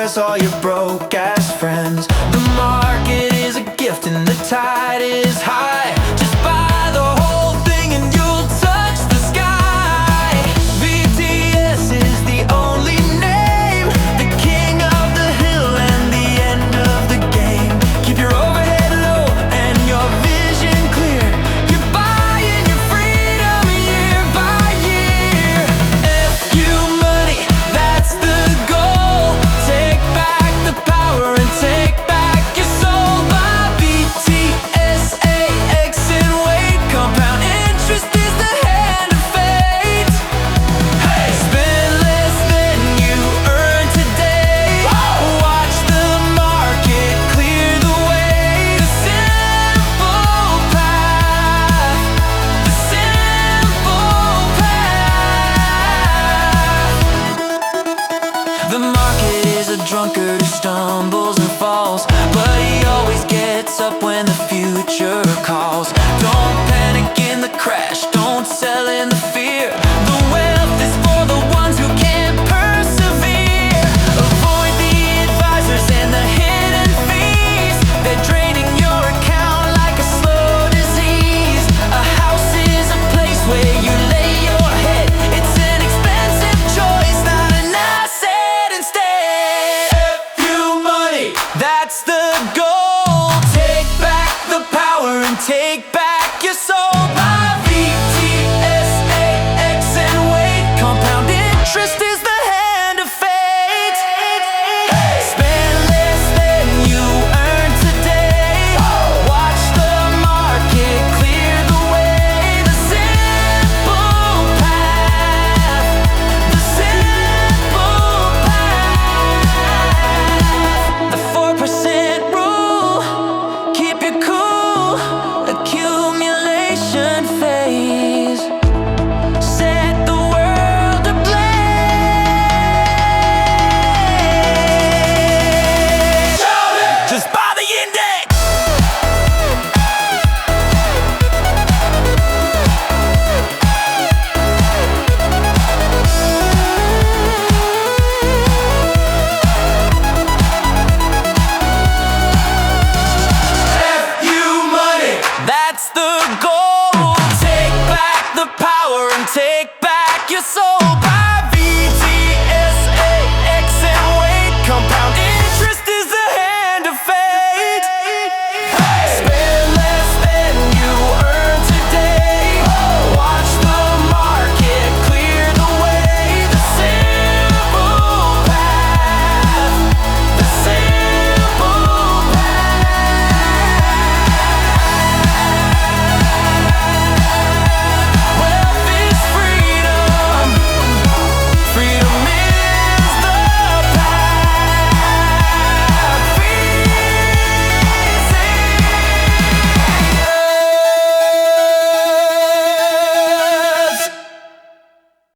impress all your broke-ass friends. The market is a gift and the tide is high. Just buy the whole thing and you'll touch the sky. BTS is the only name, the king of the hill and the end of the game. Keep your overhead low and your vision clear. You're buying your freedom year by year. FU money, that's the goal. Take back the power and take back your soul. Buy BTS, AX and wait. Compound interest is the hand of fate. Hey, spend less than you earn today. Watch the market clear the way. The simple path, the simple path. The market is a drunkard who stumbles and falls, but he always gets up when the future calls. Don't panic in the crash, don't sell in the fear. The wealth is for the ones who can't persevere. Avoid the advisors and the hidden fees. They're draining your account like a slow disease. A house is a place where you lay your head. It's an expensive choice, not an asset instead. FU money, that's the goal. Take back the power and take back your soul. Buy BTS, AX and wait. Compound interest is the hand of fate. Spend less than you earn today. Watch the market clear the way. The simple path, the simple path. The 4% rule, keep it cool. Accumulation phase, set the world ablaze. Just buy the index. FU money, that's the goal. Take back the power and take back your soul. Buy